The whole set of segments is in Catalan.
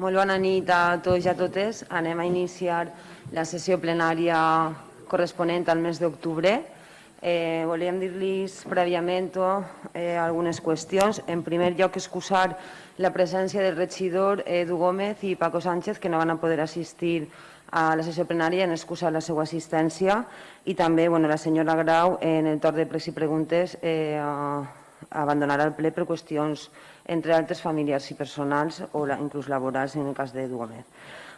Molt bona nit a tots i a totes. Anem a iniciar la sessió plenària corresponent al mes d'octubre. Volíem dir-los prèviament algunes qüestions. En primer lloc, excusar la presència del regidor Edu Gómez i Paco Sánchez, que no van poder assistir a la sessió plenària, en excusar la seva assistència, i també la senyora Grau, en el torn de pregs i preguntes, abandonarà el ple per qüestions, entre altres, familiars i personals o inclús laborals, en el cas d'Edu Gómez.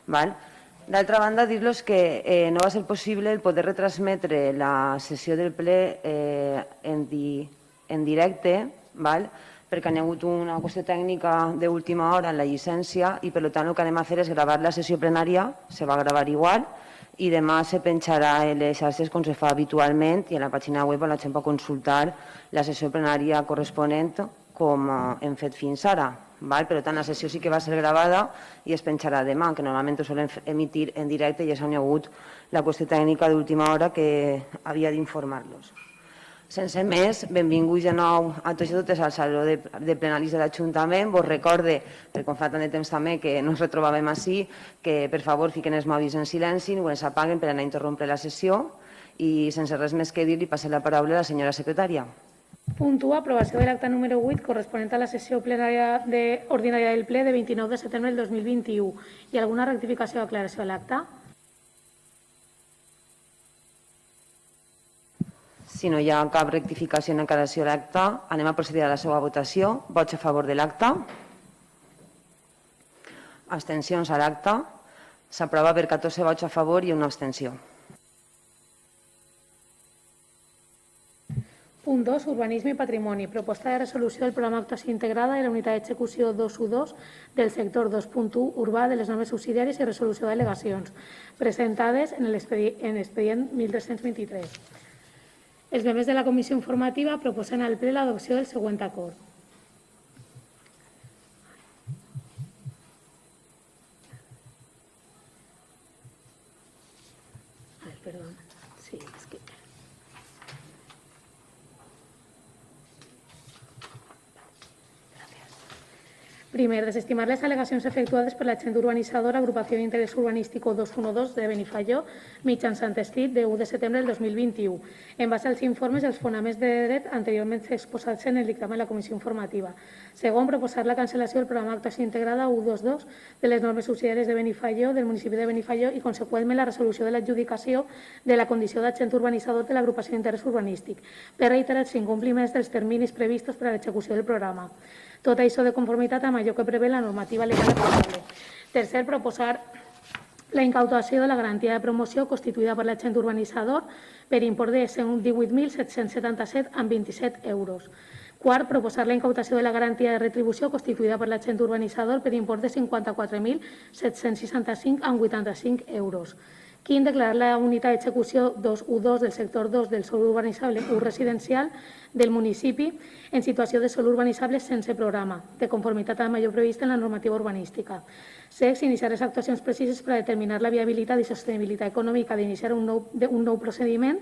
D'altra banda, dir-los que no va ser possible el poder retransmetre la sessió del ple en directe, perquè hi ha hagut una qüestió tècnica d'última hora en la llicència i, per tant, el que anem a fer és gravar la sessió plenària, se va gravar igual, i demà se penjarà en les xarxes com se fa habitualment i a la pàgina web on la gent pot consultar la sessió plenària corresponent com hem fet fins ara. Per tant, la sessió sí que va ser gravada i es penjarà demà, que normalment ho solem emitir en directe i ja s'ha hagut la qüestió tècnica d'última hora que havia d'informar-los. Sense més, benvinguts de nou a tots i totes al Saló de Plenaris de l'Ajuntament. Vos recorde, perquè com fa tant de temps també que no ens retrobàvem així, que per favor fiquen els mòbils en silenci, no els apaguen per anar a interrompre la sessió i sense res més que dir, li passo la paraula a la senyora secretària. Punt 1. Aprovació de l'acte número 8 corresponent a la sessió plenària ordinària del ple de 29 de setembre del 2021. Hi ha alguna rectificació o aclaració a l'acte? Si no hi ha cap rectificació en aclaració a l'acte, anem a procedir a la seva votació. Vots a favor de l'acte. Abstencions a l'acte. S'aprova per 14 vots a favor i una abstenció. Punt 2. Urbanisme i patrimoni. Proposta de resolució del programa d'actuació integrada de la unitat d'execució 2U2 del sector 2.1 urbà de les normes subsidiàries i resolució d'al·legacions, presentades en l'expedient 1323. Els membres de la comissió informativa proposen al ple l'adopció del següent acord. Primer, desestimar les al·legacions efectuades per l'agent urbanitzador Agrupació d'Interès Urbanístico 212 de Benifaió mitjançant escrit de 1 de setembre del 2021, en base als informes i els fonaments de dret anteriorment exposats en el dictamen de la comissió informativa. Segon, proposar la cancel·lació del programa d'actuació integrada 122 de les normes subsidiàries de Benifaió, del municipi de Benifaió i, conseqüentment, la resolució de l'adjudicació de la condició d'agent urbanitzador de l'Agrupació d'Interès Urbanístic, per reiterar els incompliments dels terminis previstos per a l'execució del programa. Tot això de conformitat amb allò que prevé la normativa legal aplicable. Tercer, proposar la incautació de la garantia de promoció constituïda per l'agent urbanitzador per import de 18.777,27 euros. Quart, proposar la incautació de la garantia de retribució constituïda per l'agent urbanitzador per import de 54.765,85 euros. Quint, declarar la unitat d'execució 2U2 del sector 2 del sòl urbanitzable u residencial del municipi en situació de sòl urbanitzable sense programa, de conformitat amb allò previst en la normativa urbanística. Sext, iniciar les actuacions precises per a determinar la viabilitat i sostenibilitat econòmica d'iniciar un nou procediment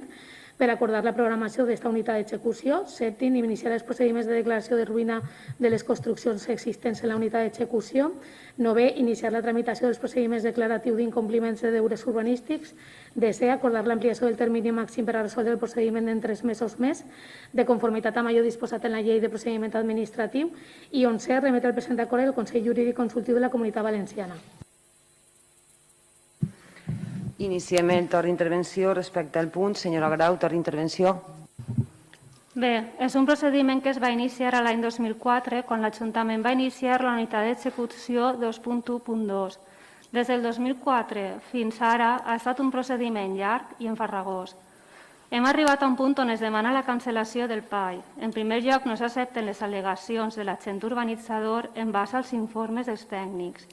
per acordar la programació d'esta unitat d'execució. Sèptim, iniciar els procediments de declaració de ruïna de les construccions existents en la unitat d'execució. Novè, iniciar la tramitació dels procediments declaratius d'incompliments de deures urbanístics. Desè, acordar l'ampliació del termini màxim per a resoldre el procediment en 3 mesos més, de conformitat amb allò disposat en la llei de procediment administratiu. I 11, remetre el present acord al Consell Jurídic Consultiu de la Comunitat Valenciana. Iniciem el torn d'intervenció respecte al punt. Senyora Grau, torn d'intervenció. Bé, és un procediment que es va iniciar l'any 2004 quan l'Ajuntament va iniciar la unitat d'execució 2.1.2. Des del 2004 fins ara ha estat un procediment llarg i enfarragós. Hem arribat a un punt on es demana la cancel·lació del PAI. En primer lloc, no s'accepten les al·legacions de l'agent urbanitzador en base als informes dels tècnics.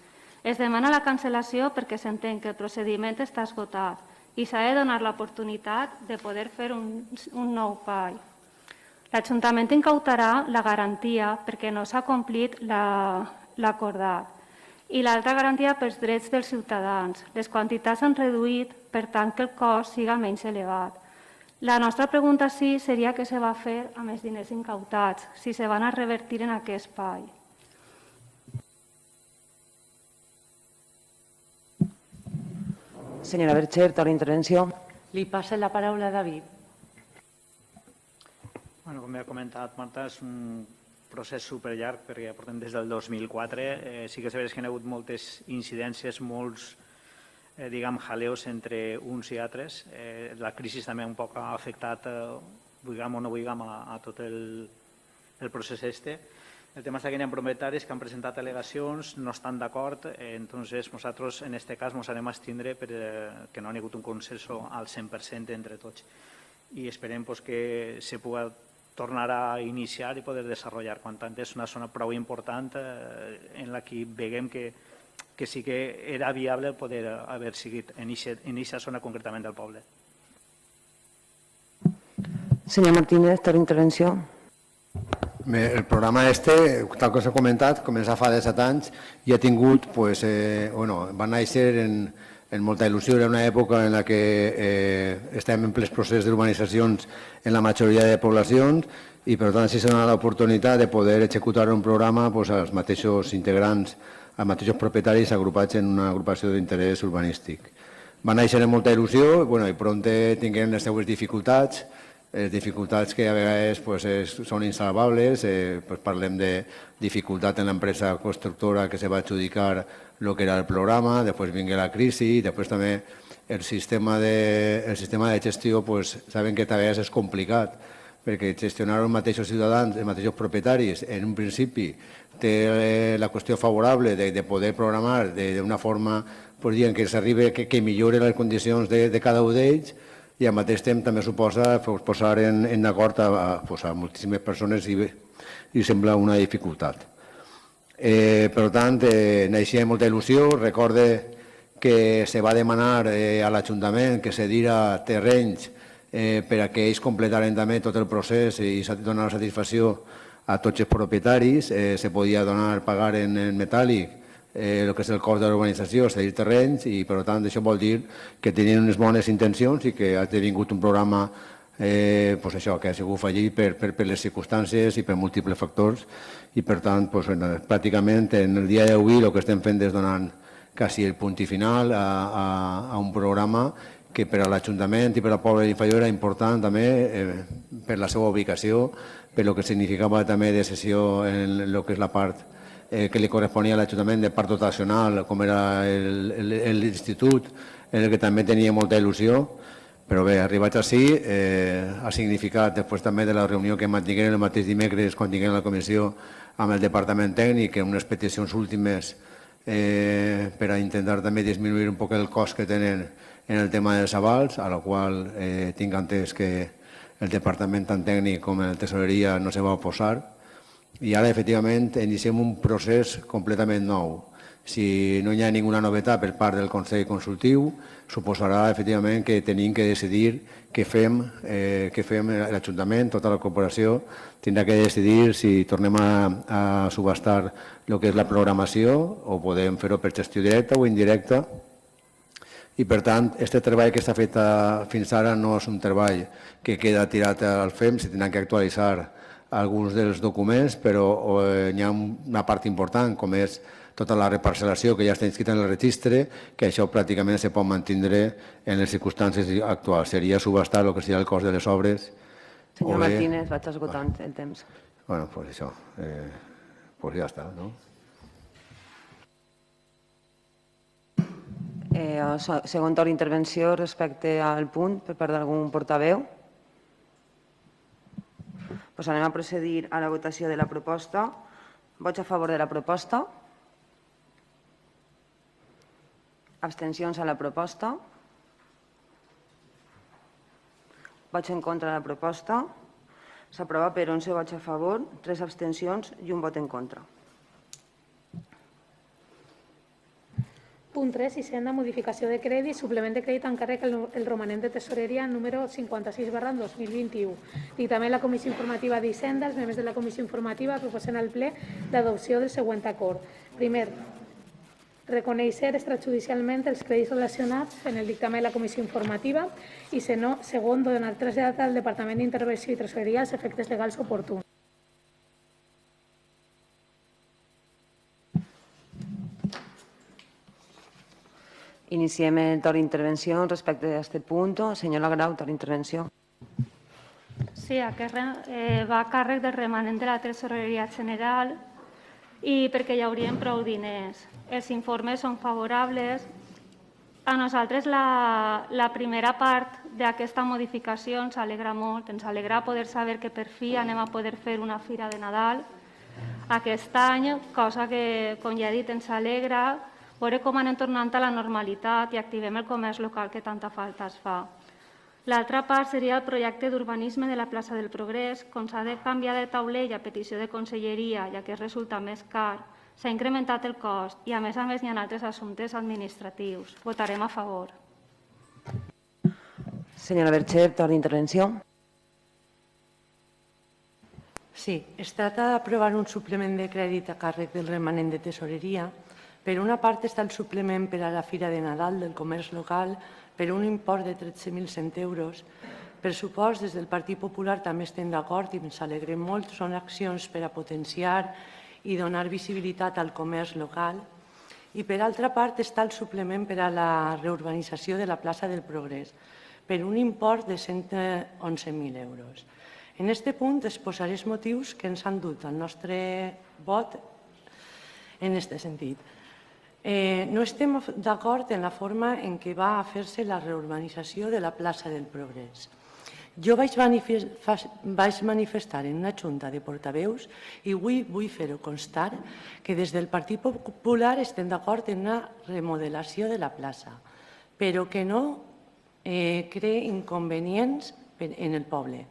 Es demana la cancel·lació perquè s'entén que el procediment està esgotat i s'ha de donar l'oportunitat de poder fer un nou PAI. L'Ajuntament incautarà la garantia perquè no s'ha complit l'acordat i l'altra garantia pels drets dels ciutadans. Les quantitats s'han reduït, per tant que el cost siga menys elevat. La nostra pregunta sí seria què se va fer amb els diners incautats, si se van a revertir en aquest PAI. Senyora Bercher, torna intervenció. Li passa la paraula a David. Bueno, com ja ha comentat Marta, és un procés superllarg perquè ja portem des del 2004. Sí que és veritat que hi ha hagut moltes incidències, molts jaleos entre uns i altres. La crisi també un poc ha afectat, vulguem o no vulguem, a tot el procés este. El tema és que hi ha propietaris que han presentat al·legacions, no estan d'acord, entonces nosaltres en aquest cas ens anem a abstindre perquè no hi ha hagut un consenso al 100% entre tots. I esperem que se pugui tornar a iniciar i poder desenvolupar. Quan tant és una zona prou important en la que veiem que sí que era viable poder haver seguit en aquesta zona concretament del poble. Senyor Martínez, torna intervenció. Bé, el programa tal com s'ha comentat, comença fa 17 anys i ha tingut, va néixer en molta il·lusió. Era una època en la que estàvem en plens procés d'urbanitzacions en la majoria de poblacions i per tant s'ha donat l'oportunitat de poder executar un programa als mateixos integrants, als mateixos propietaris agrupats en una agrupació d'interès urbanístic. Va néixer amb molta il·lusió i prompte tinguem les seues dificultats, dificultats que a vegades són insalvables. Parlem de dificultat en l'empresa constructora que se va adjudicar el que era el programa, després vingué la crisi, després també el sistema de gestió, saben que a vegades és complicat, perquè gestionar els mateixos ciutadans, els mateixos propietaris, en un principi té la qüestió favorable de poder programar d'una forma que s'arribi que millori les condicions de cada un d'ells, i al mateix temps també suposa posar en acord a moltíssimes persones i sembla una dificultat. Per tant, naixia amb molta il·lusió. Recorde que se va demanar a l'Ajuntament que se dira terrenys per a que ells completaren també tot el procés i donar la satisfacció a tots els propietaris. Se podia pagar en metàl·lic el que és el cost de l'urbanització, cedir terrenys, i per tant això vol dir que tenien unes bones intencions i que ha tingut un programa que ha sigut fallit per les circumstàncies i per múltiples factors, i per tant pràcticament en el dia d'avui el que estem fent és donant quasi el punt i final a un programa que per a l'Ajuntament i per al poble inferior era important també per la seva ubicació, per el que significava també de cessió en el que és la part que li corresponia a l'Ajuntament de part dotacional, com era l'institut, en el que també tenia molta il·lusió. Però bé, arribats així, ha significat, després també de la reunió que mantinguem el mateix dimecres quan tinguem la comissió amb el Departament Tècnic, en unes peticions últimes per a intentar també disminuir un poc el cost que tenen en el tema dels avals, a la qual tinc entès que el Departament tant tècnic com el Tesoreria no se va oposar. I ara, efectivament, iniciem un procés completament nou. Si no hi ha ninguna novetat per part del Consell Consultiu, suposarà, efectivament, que tenim que decidir què fem l'Ajuntament, tota la corporació, tindrà que decidir si tornem a subhastar el que és la programació o podem fer-ho per gestió directa o indirecta. I, per tant, aquest treball que s'ha fet fins ara no és un treball que queda tirat al FEM, se tindran que actualitzar alguns dels documents, però hi ha una part important, com és tota la reparcel·lació que ja està inscrita en el registre, que això pràcticament se pot mantenir en les circumstàncies actuals. Seria subhastar el que seria el cost de les obres. Senyor Martínez, vaig esgotant el temps. Bé, doncs això. Doncs ja està, no? Segon torn d'intervenció respecte al punt per part d'algun portaveu. Anem a procedir a la votació de la proposta. Vots a favor de la proposta. Abstencions a la proposta. Vots en contra de la proposta. S'aprova per 11 vots a favor, 3 abstencions i un vot en contra. Punt 3, Hisenda, modificació de crèdit, suplement de crèdit encàrrec el romanent de tesoreria número 56/2021. Dictamen la Comissió Informativa d'Hisenda. Els membres de la Comissió Informativa proposen al ple l'adopció del següent acord. Primer, reconèixer extrajudicialment els crèdits relacionats en el dictamen de la Comissió Informativa i, segon, donar trasllat al Departament d'Intervenció i Tresoreria els efectes legals oportuns. Iniciem el torn d'intervenció respecte a aquest punt. Senyora Grau, torn d'intervenció. Sí, aquest va a càrrec del remanent de la Tresoreria General i perquè hi haurien prou diners. Els informes són favorables. A nosaltres la primera part d'aquesta modificació ens alegra molt. Ens alegra poder saber que per fi anem a poder fer una fira de Nadal aquest any, cosa que, com ja he dit, ens alegra veure com anem tornant a la normalitat i activem el comerç local que tanta falta es fa. L'altra part seria el projecte d'urbanisme de la plaça del Progrés. Com s'ha de canviar de taulell a petició de conselleria, ja que resulta més car, s'ha incrementat el cost i, a més, hi ha altres assumptes administratius. Votarem a favor. Senyora Bercher, torn d'intervenció. Sí, es trata d'aprovar un suplement de crèdit a càrrec del remanent de tesoreria. Per una part està el suplement per a la Fira de Nadal del comerç local per un import de 13.100 euros. Per supost, des del Partit Popular també estem d'acord i ens alegrem molt. Són accions per a potenciar i donar visibilitat al comerç local. I per altra part està el suplement per a la reurbanització de la plaça del Progrés per un import de 111.000 euros. En aquest punt exposaré els motius que ens han dut al nostre vot en aquest sentit. No estem d'acord en la forma en què va a fer-se la reurbanització de la plaça del Progrés. Jo vaig manifestar en una junta de portaveus i vull fer-ho constar que des del Partit Popular estem d'acord en una remodelació de la plaça, però que no crea inconvenients en el poble.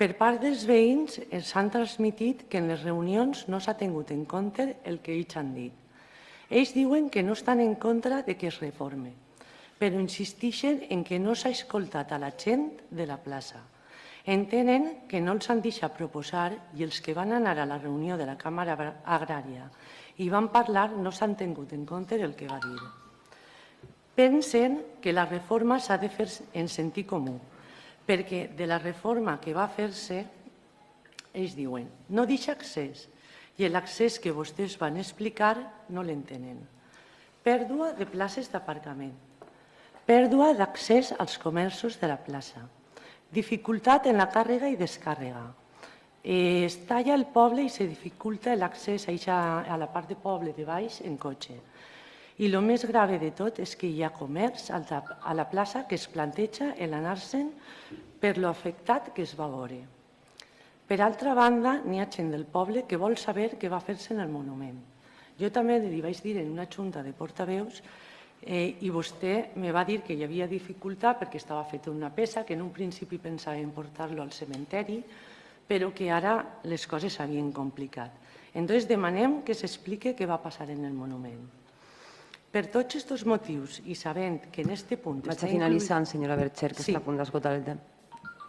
Per part dels veïns ens han transmitit que en les reunions no s'ha tingut en compte el que ells han dit. Ells diuen que no estan en contra de que es reforme, però insisteixen en que no s'ha escoltat a la gent de la plaça. Entenen que no els han deixat proposar i els que van anar a la reunió de la Càmera Agrària i van parlar no s'han tingut en compte el que va dir. Pensen que la reforma s'ha de fer en sentit comú, perquè de la reforma que va fer-se, ells diuen, no deixa accés, i l'accés que vostès van explicar no l'entenen. Pèrdua de places d'aparcament, pèrdua d'accés als comerços de la plaça, dificultat en la càrrega i descàrrega. Es talla el poble i se dificulta l'accés a la part de poble de baix en cotxe. I el més grave de tot és que hi ha comerç a la plaça que es planteja l'anar-se'n per l'afectat que es va veure. Per altra banda, n'hi ha gent del poble que vol saber què va fer-se en el monument. Jo també li vaig dir en una junta de portaveus i vostè me va dir que hi havia dificultat perquè estava feta una peça, que en un principi pensàvem portar-lo al cementeri, però que ara les coses s'havien complicat. Llavors demanem que s'expliqui què va passar en el monument. Per tots aquests motius i sabent que en aquest punt... Vaig a finalitzar, senyora Bercher, que està a punt d'esgotar el temps.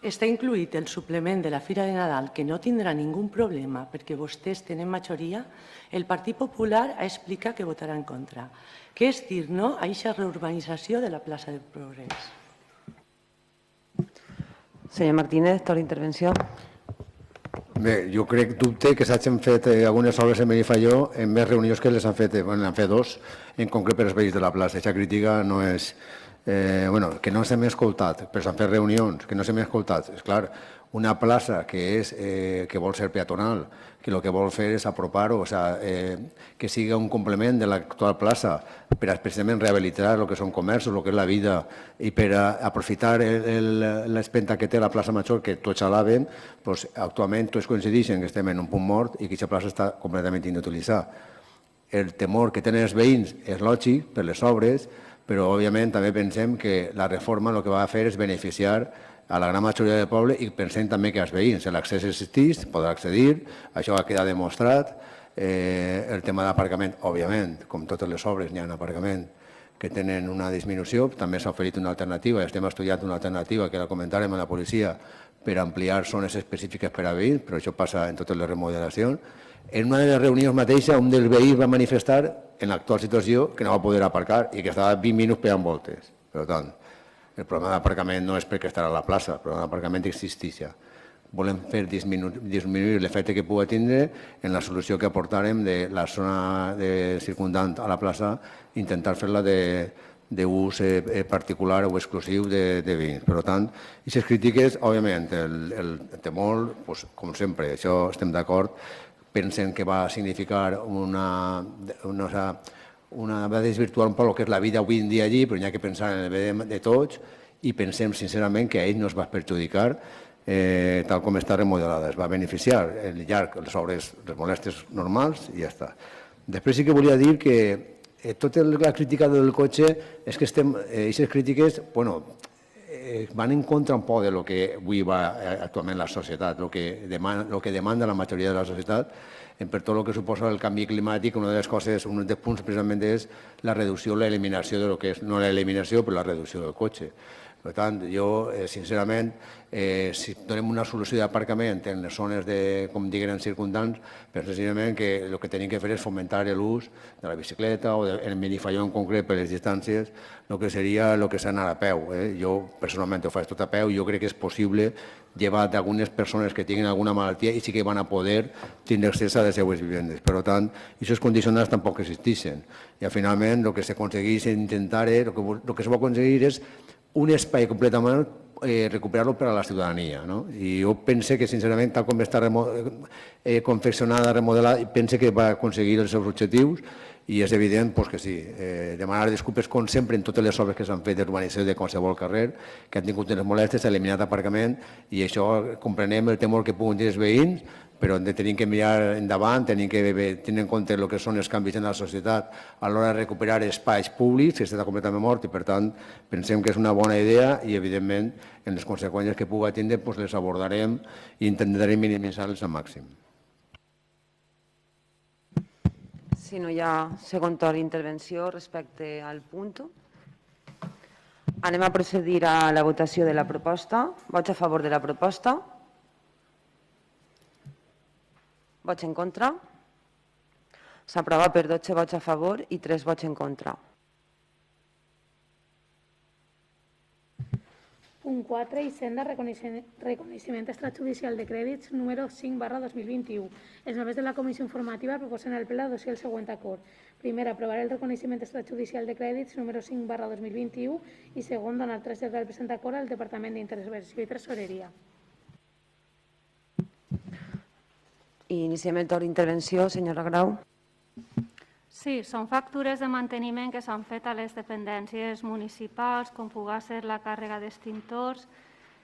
Està incluït el suplement de la Fira de Nadal, que no tindrà ningú problema perquè vostès tenen majoria, el Partit Popular ha explicat que votarà en contra, que és dir no a aquesta reurbanització de la plaça del Progrés. Senyor Martínez, torn d'intervenció. Bé, jo dubte que s'hagin fet algunes obres en Benifaió en més reunions que les han fet, n'han fet dos, en concret per als veïns de la plaça. Aquesta crítica no és... que no s'hem escoltat, però s'han fet reunions, que no s'hem escoltat. És clar, una plaça que vol ser peatonal, que el que vol fer és apropar-ho, que sigui un complement de l'actual plaça per a precisament rehabilitar el que són comerços, el que és la vida, i per a aprofitar l'espenta que té la plaça Major, que tots alàvem, actualment tots coincideixen que estem en un punt mort i que aquesta plaça està completament inutilitzada. El temor que tenen els veïns és lògic per les obres, però òbviament també pensem que la reforma el que va a fer és beneficiar a la gran majoria del poble i pensem també que els veïns, l'accés existeix, podrà accedir, això ha quedat demostrat. El tema d'aparcament, òbviament, com totes les obres, n'hi ha un aparcament que tenen una disminució, també s'ha oferit una alternativa, estem estudiant una alternativa que la comentàrem a la policia per ampliar zones específiques per a veïns, però això passa en totes les remodelacions. En una de les reunions mateixa, un dels veïns va manifestar en l'actual situació que no va poder aparcar i que estava 20 minuts pegant voltes. Per tant, el problema d'aparcament no és perquè estarà a la plaça, el problema d'aparcament existeix. Volem fer disminuir l'efecte que pugui tindre en la solució que aportarem de la zona circundant a la plaça, intentar fer-la d'ús particular o exclusiu de veïns. Per tant, aquestes crítiques, òbviament, el temor, doncs, com sempre, això estem d'acord, pensen que va significar va desvirtuar un poc el que és la vida avui en dia allí, però hi ha que pensar en el bé de tots i pensem sincerament que a ells no es va perjudicar tal com està remodelada. Es va beneficiar el llarg, les obres, les molèsties normals i ja està. Després sí que volia dir que tota la crítica del cotxe és que aquestes crítiques van en contra un poc del que avui va actualment la societat, el que demanda la majoria de la societat, per tot el que suposa el canvi climàtic. Una de les coses, un dels punts precisament és la reducció, l'eliminació del que és, no l'eliminació, però la reducció del cotxe. Per tant, jo, sincerament, si donem una solució d'aparcament en les zones, com diguen, circundants, precisament que el que tenim que fer és fomentar l'ús de la bicicleta o del minifalló en concret per les distàncies, el que seria el que s'ha d'anar a peu. Jo, personalment, ho faig tot a peu i jo crec que és possible llevar d'algunes persones que tinguin alguna malaltia i sí que van a poder tindre accés a les seues vivendes. Per tant, aquests condicionants tampoc existeixen. I finalment, el que s'aconsegueix intentar, el que es va aconseguir és un espai completament recuperar-lo per a la ciutadania. I jo penso que, sincerament, tal com està confeccionada, remodelada, penso que va aconseguir els seus objectius i és evident que sí. Demanar disculpes, com sempre, en totes les obres que s'han fet d'urbanització de qualsevol carrer, que han tingut unes molèsties, s'ha eliminat aparcament i això comprenem el temor que puguin tenir els veïns, però tenim que mirar endavant, tenim que tenir en compte el que són els canvis en la societat a l'hora de recuperar espais públics, que està completament mort, i per tant pensem que és una bona idea i evidentment en les conseqüències que pugui tindre les abordarem i intentarem minimitzar-les al màxim. Si no hi ha segon torn d'intervenció respecte al punt, anem a procedir a la votació de la proposta. Vots a favor de la proposta? Vots en contra? S'aprova per 12 vots a favor i 3 vots en contra. Punt 4. Hisenda, reconeixement extrajudicial de crèdits número 5/2021. Els membres de la comissió informativa proposen al ple l'adopció del següent acord. Primer, aprovar el reconeixement extrajudicial de crèdits número 5/2021 i segon, donar trasllat del present acord al Departament d'Intervenció i Tresoreria. Iniciem el torn d'intervenció. Senyora Grau. Sí, són factures de manteniment que s'han fet a les dependències municipals, com pugui ser la càrrega d'extintors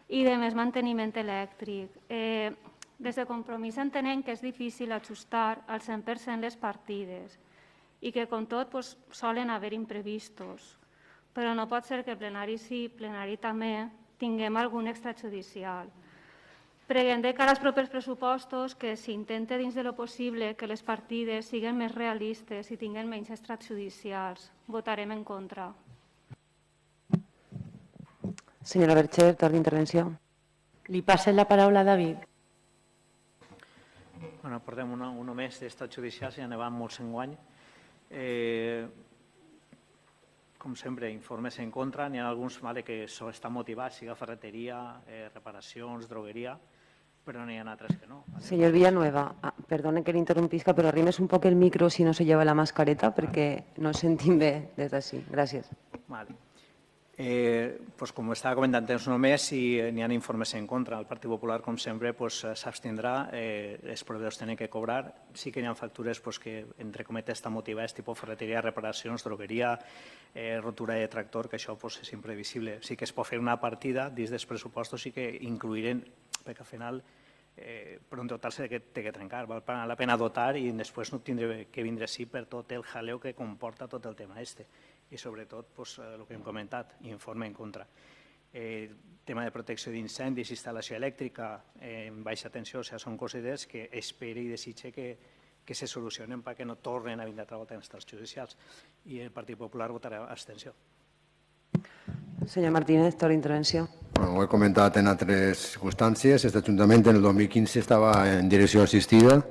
i de més manteniment elèctric. Des de Compromís entenem que és difícil ajustar al 100% les partides i que, com tot, solen haver imprevistos. Però no pot ser que plenari sí, plenari també, tinguem algun extrajudicial. Preguem de cara als propers pressupostos que s'intente dins de lo possible que les partides siguin més realistes i tinguin menys extrajudicials. Votarem en contra. Senyora Bercher, torn d'intervenció. Li passe la paraula a David. Portem un mes d'estat judicial, ja n'hi va molts enguany. Com sempre, informes en contra. N'hi ha alguns que estan motivats, siga ferreteria, reparacions, drogueria, però n'hi ha altres que no. Señor Villanueva, perdone que le interrumpisca, pero arrimes un poc el micro si no se lleva la mascareta, perquè no sentim bé des d'ací. Gràcies. Com estava comentant, tens només i n'hi ha informes en contra. El Partit Popular, com sempre, s'abstindrà. Els proveïdors tenen que cobrar. Sí que hi ha factures que, entre cometes, estan motivades, tipus ferreteria, reparacions, drogueria, rotura de tractor, que això és imprevisible. Sí que es pot fer una partida dins dels pressupostos i que incluïren, perquè al final, per un total s'ha de trencar. Val la pena dotar i després no tindre que vindre així per tot el jaleo que comporta tot el tema este. I sobretot el que hem comentat, informe en contra. Tema de protecció d'incendis, instal·lació elèctrica en baixa tensió, són coses que espero i desitge que se solucionen perquè no tornen a vindre altra volta en estats judicials. I el Partit Popular votarà abstenció. Senyor Martínez, torn d'intervenció. Ho he comentat en altres circumstàncies. Aquest Ajuntament en el 2015 estava en direcció assistida,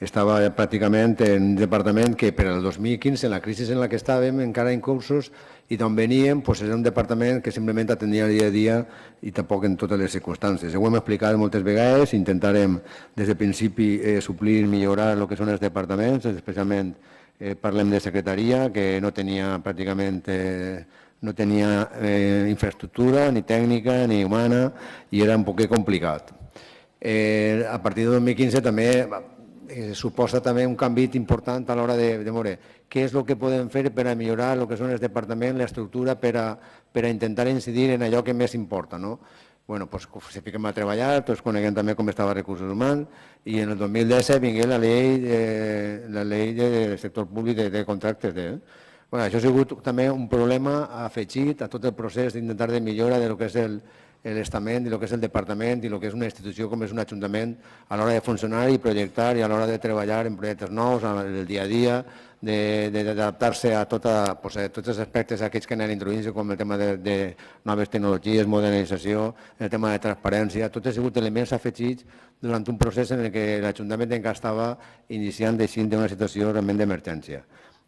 estava pràcticament en un departament que per al 2015, en la crisi en la que estàvem, encara incursos, i d'on veníem, era un departament que simplement atendia el dia a dia i tampoc en totes les circumstàncies. Ho hem explicat moltes vegades, intentarem des del principi suplir i millorar el que són els departaments, especialment parlem de secretaria, que no tenia pràcticament no tenia infraestructura, ni tècnica, ni humana, i era un poquet complicat. A partir de 2015 també suposa també un canvi important a l'hora de veure què és el que podem fer per a millorar el que són els departaments, l'estructura, per a intentar incidir en allò que més importa. Bueno, doncs se fiquem a treballar, tots coneguem també com estava recursos humans, i en el 2017 vingué la llei del sector públic de contractes. Bueno, això ha sigut també un problema afegit a tot el procés d'intentar de millora del que és l'estament, del que és el departament i el que és una institució com és un ajuntament a l'hora de funcionar i projectar i a l'hora de treballar en projectes nous, en el dia a dia, d'adaptar-se a tots els aspectes aquells que anen introduint-se, com el tema de noves tecnologies, modernització, el tema de transparència. Tots han sigut elements afegits durant un procés en què l'Ajuntament encara estava iniciant d'una situació realment d'emergència.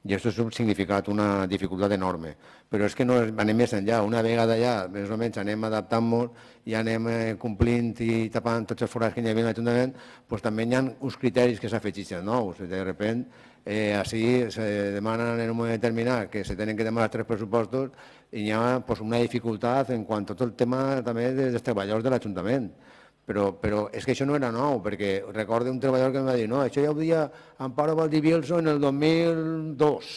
I això ha significat una dificultat enorme. Però és que no anem més enllà. Una vegada ja, més o menys, anem adaptant-nos i anem complint i tapant tots els forats que hi havia en l'Ajuntament, doncs també hi ha uns criteris que s'afegeixen nous. De sobte, així se demanen en un moment determinat que se tenen que demanar 3 pressupostos i hi ha una dificultat en quant a tot el tema també dels treballadors de l'Ajuntament. Però és que això no era nou, perquè recordo un treballador que em va dir no, això ja ho deia Amparo Valdivielso en el 2002,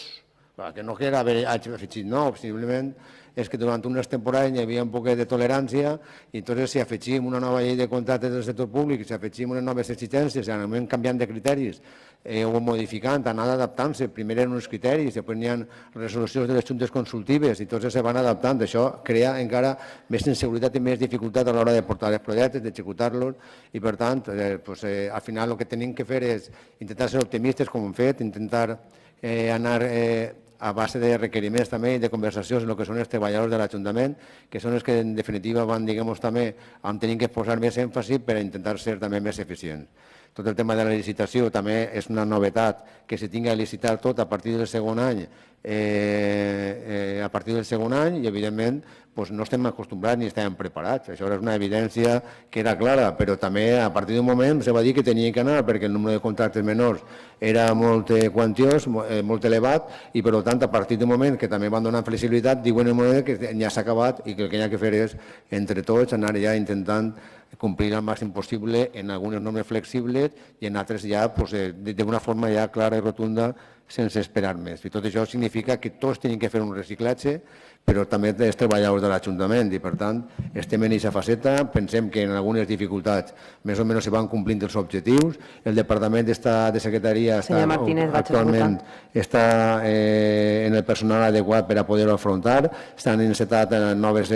que no era haver afegit nou, simplement és que durant unes temporades hi havia un poquet de tolerància i entonces si afegim una nova llei de contractes del sector públic, si afegim unes noves exigències, anem canviant de criteris o modificant, anar adaptant-se, primer eren uns criteris, després hi ha resolucions de les juntes consultives i tots se van adaptant. Això crea encara més inseguretat i més dificultat a l'hora de portar els projectes, d'executar-los i per tant, al final el que tenim que fer és intentar ser optimistes com hem fet, intentar anar a base de requeriments també i de conversacions en el que són els treballadors de l'Ajuntament, que són els que en definitiva van, diguem-nos, també on tenim que posar més èmfasi per a intentar ser també més eficients. Tot el tema de la licitació també és una novetat, que se tingui a licitar tot a partir del segon any, i evidentment no estem acostumbrats ni estem preparats. Això és una evidència que era clara, però també a partir d'un moment se va dir que tenia que anar perquè el número de contractes menors era molt quantiós, molt elevat, i per tant a partir d'un moment que també van donar flexibilitat, diuen en un moment que ja s'ha acabat i que el que hi ha que fer és entre tots anar ja intentant complir el màxim possible en algunes normes flexibles i en altres ja d'una forma ja clara i rotunda sense esperar més. I tot això significa que tots tenim que fer un reciclatge, però també els treballadors de l'Ajuntament i per tant estem en aquesta faceta, pensem que en algunes dificultats més o menys se van complint els objectius, el Departament de Secretaria actualment està en el personal adequat per a poder-ho afrontar, estan encetat noves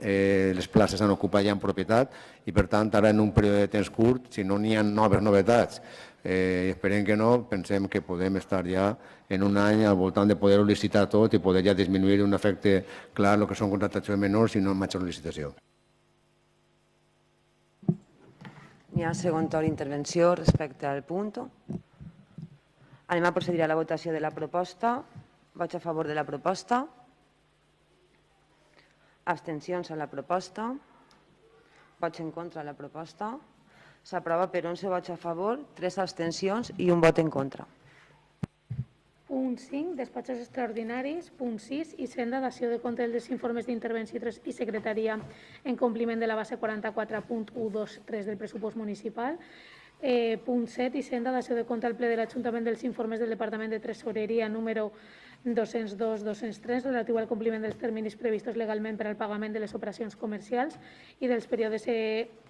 les places han ocupat ja en propietat i per tant ara en un període de temps curt, si no n'hi ha noves novetats, esperem que no, pensem que podem estar ja en un any al voltant de poder-ho licitar tot i poder ja disminuir un efecte clar el que són contractacions menors i no major licitació. Hi ha segon torn d'intervenció respecte al punt. Anem a procedir a la votació de la proposta. Vots a favor de la proposta. Abstencions a la proposta. Vots en contra de la proposta. S'aprova per 11 vots a favor, 3 abstencions i un vot en contra. Punt 5, despatxos extraordinaris. Punt 6, Hisenda, dació de compte dels informes d'intervenció i secretaria en compliment de la base 44.123 del pressupost municipal. Punt 7, Hisenda, dació de compte al ple de l'Ajuntament dels informes del Departament de Tresoreria número 202-203 relatiu al compliment dels terminis previstos legalment per al pagament de les operacions comercials i dels períodes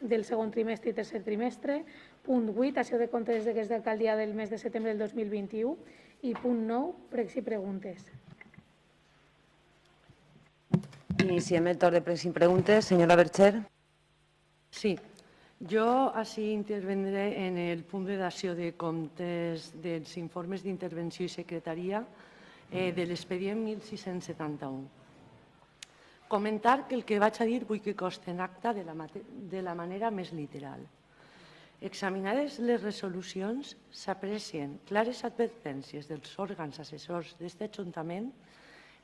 del segon trimestre i tercer trimestre. Punt 8, dació de compte des d'aquesta alcaldia del mes de setembre del 2021. I punt 9, pregs i preguntes. Iniciem el torn de pregs i preguntes. Senyora Bercher. Sí, jo així intervendré en el punt de dació de comptes dels informes d'intervenció i secretaria de l'expedient 1671. Comentar que el que vaig a dir vull que consti en acta de la manera més literal. Examinades les resolucions, s'aprecien clares advertències dels òrgans assessors d'aquest Ajuntament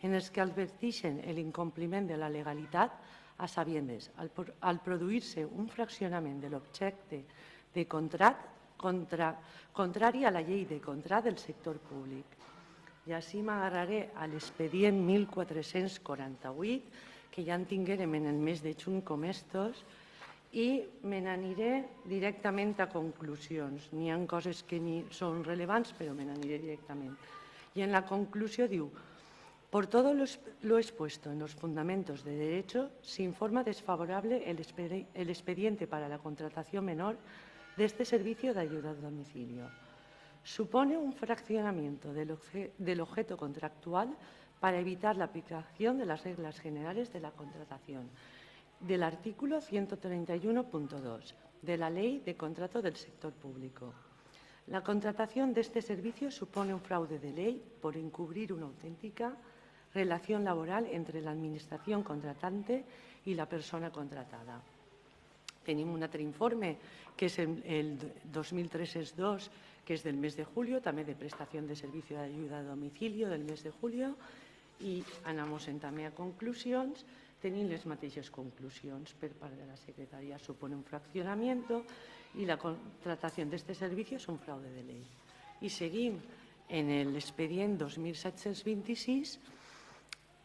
en els que adverteixen l'incompliment de la legalitat a sabiendes al produir-se un fraccionament de l'objecte de contracte contrari a la llei de contrat del sector públic. I així m'agarraré a l'expedient 1448, que ja en tinguérem en el mes de juny com estos, i me n'aniré directament a conclusions. N'hi ha coses que ni són rellevants, però me n'aniré directament. Y en la conclusión diu: por todo lo expuesto en los fundamentos de derecho, se informa desfavorable el expediente para la contratación menor de este servicio de ayuda a domicilio. Supone un fraccionamiento del objeto contractual para evitar la aplicación de las reglas generales de la contratación del artículo 131.2 de la Ley de Contrato del Sector Público. La contratación de este servicio supone un fraude de ley por encubrir una auténtica relación laboral entre la Administración contratante y la persona contratada. Tenim un altre informe, que és el 2003-2, que és del mes de julio, també de prestació de servicio de ayuda a domicilio del mes de julio, i anem també a conclusions. Tenim les mateixes conclusions per part de la Secretaria. Supone un fraccionamiento y la contratación de este servicio es un fraude de ley. Y seguim en l'expedient 2726,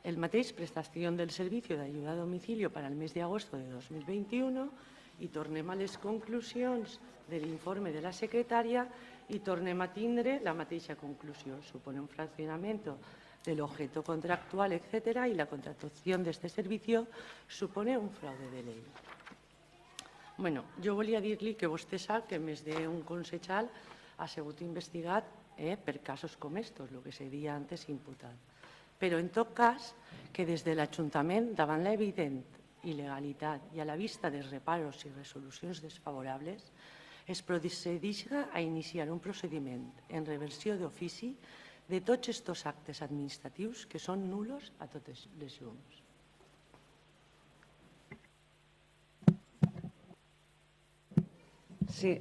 el mateix prestació del servicio de ayuda a domicilio para el mes de agosto de 2021, i tornem a les conclusions de l'informe de la secretària i tornem a tindre la mateixa conclusió. Supone un fraccionamiento del objeto contractual, etc., y la contratación de este servicio supone un fraude de ley. Bueno, jo volia dir-li que vostè sap que més d'un concejal ha sigut investigat per casos com estos, el que seria antes imputat. Però, en tot cas, que des de l'Ajuntament, davant l'evident il·legalitat i a la vista dels reparos i resolucions desfavorables, es procedisca a iniciar un procediment en reversió d'ofici de tots aquests actes administratius que són nulos a totes les llums. Sí.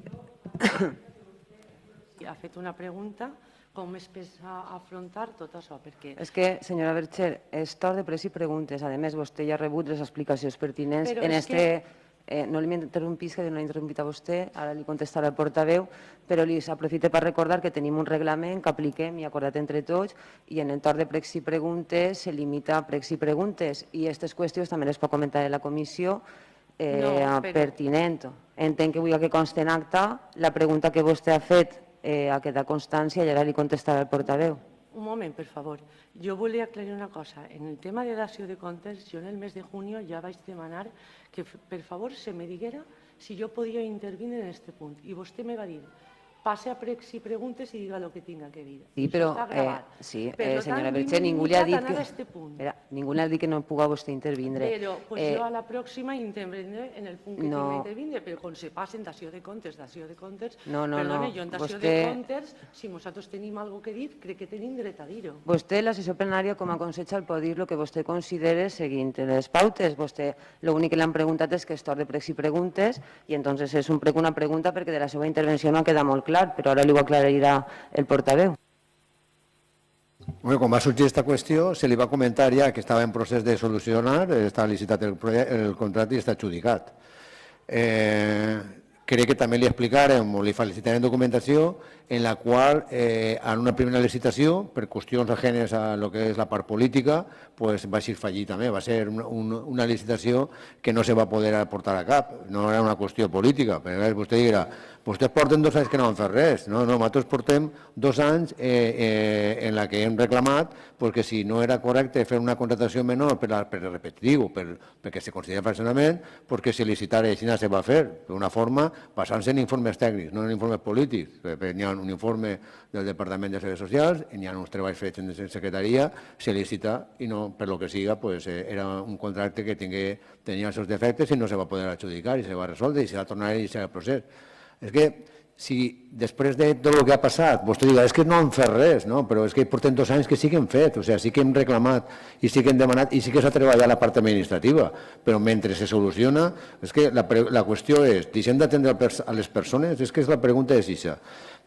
Ha fet una pregunta, com es pensa afrontar tot això? Perquè... És que, senyora Bercher, és torn de pres i preguntes. A més, vostè ja ha rebut les explicacions pertinents. Però en és este... No m'interrompís, que no l'he interrompit a vostè, ara li contestarà el portaveu, però li aprofite per recordar que tenim un reglament que apliquem i acordat entre tots, i en el torn de pregs i preguntes se limita a pregs i preguntes, i aquestes qüestions també les pot comentar en la comissió pertinent. Entenc que vull que consti en acta la pregunta que vostè ha fet a quedar constància i ara li contestarà el portaveu. Un moment, per favor. Jo volia aclarir una cosa. En el tema de dació de comptes, jo en el mes de junio ja vaig demanar que, per favor, se me diguera si jo podia intervindre en aquest punt. I vostè me va dir, passe a pregs i preguntes i diga el que tinga que dir. Sí, però, senyora Bercher, ningú li ha dit que no puga vostè intervindre. Però jo a la pròxima intervindré en el punt que tinc d'intervindre, però quan se passen dació de comptes, perdone, jo en dació de comptes, si nosaltres tenim alguna cosa a dir, crec que tenim dret a dir-ho. Vostè, la sessió plenària, com a consejal, pot dir el que vostè considere seguint les pautes. Vostè, l'únic que li han preguntat és que és torn de pregs i preguntes, i entonces és una pregunta perquè de la seva intervenció no ha quedat molt clar, però ara li ho aclarirà el portaveu. Bueno, quan va sorgir aquesta qüestió, se li va comentar ja que estava en procés de solucionar, està licitat el contracte i està adjudicat. Crec que també li explicarem o li felicitarem documentació en la qual, en una primera licitació, per qüestions ajenes a lo que és la part política, va ser fallit també. Va ser una licitació que no se va poder portar a cap. No era una qüestió política. Vostè dirà, vostès porten 2 anys que no han fet res. No, nosaltres portem 2 anys en la que hem reclamat que si no era correcte fer una contratació menor per repetitiu, perquè se considera fraccionament, perquè se licitara i així se va fer, d'una forma basant-se en informes tècnics, no en informes polítics. N'hi ha un informe del Departament de Serveis Socials, n'hi ha uns treballs fets en secretaria, se licita i no, per lo que siga, era un contracte que tenia els seus defectes i no se va poder adjudicar i se va resoldre i se va tornar a iniciar el procés. És que si després de tot el que ha passat vostè diga, és que no han fet res, però és que portem 2 anys que sí que hem fet, sí que hem reclamat i sí que hem demanat i sí que s'ha treballat la part administrativa, però mentre se soluciona, és que la qüestió és, deixem d'atendre a les persones, és que la pregunta és això.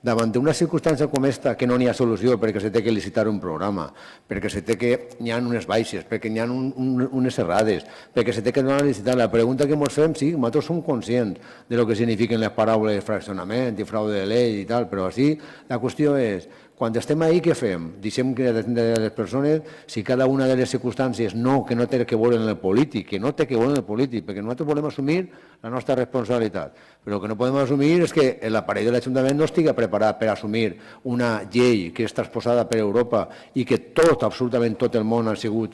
Davant d'una circumstància com aquesta que no n'hi ha solució perquè se té que licitar un programa, perquè se té que n'hi ha unes baixes, perquè n'hi ha unes errades, perquè se té que donar a licitar, la pregunta que ens fem, sí, nosaltres som conscients de lo que signifiquen les paraules fraccionament i fraude de llei i tal, però així la qüestió és, quan estem ahí, què fem? Deixem que les persones, si cada una de les circumstàncies que no té que veure en el polític, que no té que veure en el polític, perquè nosaltres volem assumir la nostra responsabilitat. Però el que no podem assumir és que l'aparell de l'Ajuntament no estigui preparat per assumir una llei que és transposada per Europa i que absolutament tot el món ha sigut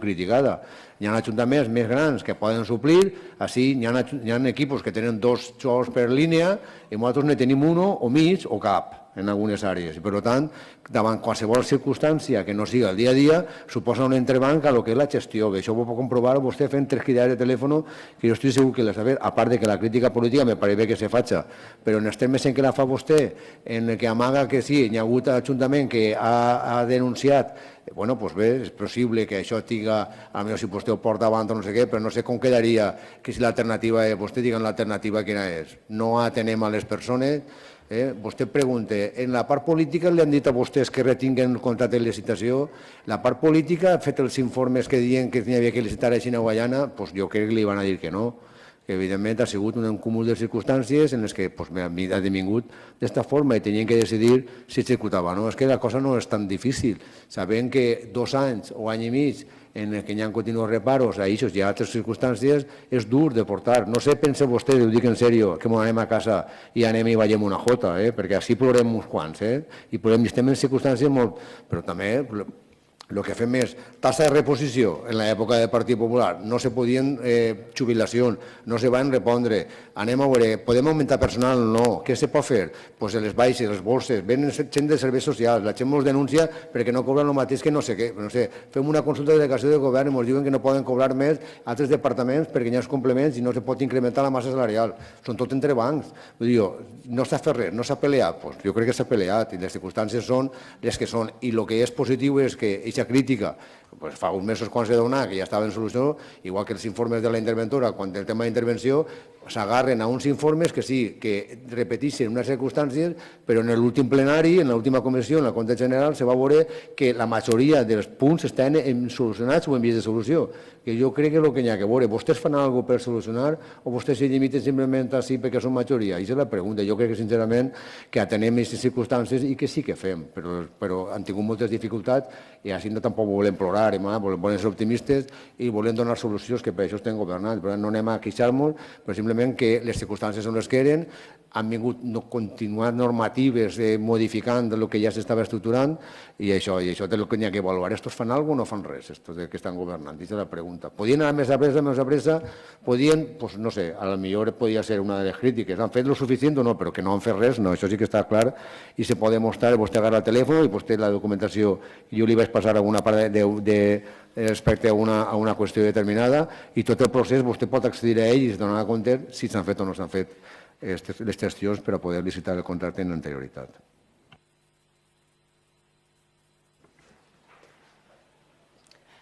criticada. Hi ha ajuntaments més grans que poden suplir, així hi ha equips que tenen 2 jugadors per línia i nosaltres ne tenim un o mig o cap en algunes àrees. I, per tant, davant qualsevol circumstància que no siga el dia a dia, suposa un entrebanc a lo que és la gestió. Això ho pot comprovar vostè fent 3 cridades de telèfon, que jo estic segur que les ha fet, a part de que la crítica política me pareix bé que se faci, però en els termes en què la fa vostè, en el que amaga que sí, hi ha hagut l'Ajuntament que ha denunciat, bueno, doncs bé, és possible que això tinga, potser si vostè ho porta davant o no sé què, però no sé com quedaria que si l'alternativa és, vostè digui l'alternativa quina és. No atenem a les persones. Vostè pregunta, en la part política li han dit a vostès que retinguen el contracte de licitació? La part política ha fet els informes que diuen que n'hi havia que licitar a Xina Guaiana? Doncs jo crec que li van a dir que no, que evidentment ha sigut un cúmul de circumstàncies en les que ha vingut d'esta forma i tenien que decidir si executava. És que la cosa no és tan difícil, sabent que 2 anys o any i mig en què hi ha continuats reparos a eixos i a altres circumstàncies, és dur de portar. No sé, pensa vostè, ho dic en sèrio, que anem a casa i anem i ballem una jota, perquè així plorem uns quants, i plorem i estem en circumstàncies molt... Però també el que fem és tassa de reposició en l'època del Partit Popular, no se podien jubilacions, no se van repondre, anem a veure, podem augmentar personal? No. Què se pot fer? Doncs les baixes, les borses, venen gent de serveis socials, la gent ens denuncia perquè no cobren el mateix que no sé què, no sé, fem una consulta de delegació de govern i ens diuen que no poden cobrar més altres departaments perquè hi ha els complements i no se pot incrementar la massa salarial, són tot entre bancs. Vull dir, no s'ha fet res, no s'ha peleat, doncs jo crec que s'ha peleat i les circumstàncies són les que són i el que és positiu és que aquesta crítica fa uns mesos quan s'ha donat que ja estava en solució, igual que els informes de la interventora quan el tema d'intervenció s'agarren a uns informes que sí, que repeteixen unes circumstàncies, però en l'últim plenari, en l'última comissió, en la Compte General, se va veure que la majoria dels punts estan solucionats o en vies de solució, que jo crec que és el que hi ha que veure. Vostès fan alguna cosa per solucionar o vostès se limiten simplement així perquè són majoria? Aquesta és la pregunta. Jo crec que, sincerament, que atenem aquestes circumstàncies i que sí que fem, però han tingut moltes dificultats i així no tampoc volem plorar, volem ser optimistes i volem donar solucions que per això estem governant. Per tant, no anem a queixar-nos, però simplement que les circumstàncies són les que eren, han vingut continuant normatives modificant el que ja s'estava estructurant i això és el que hi ha que avaluar. Estos fan alguna cosa o no fan res, estos que estan governant? Aquesta és la pregunta. Podien anar més a pressa? Podien, no sé, a lo millor podia ser una de les crítiques. Han fet lo suficient o no, però que no han fet res, no, això sí que està clar i se pot demostrar, vostè agarra el telèfon i vostè la documentació, jo li vaig passar alguna part respecte a una qüestió determinada i tot el procés vostè pot accedir a ell i es donarà compte si s'han fet o no s'han fet les gestions per a poder licitar el contracte en anterioritat.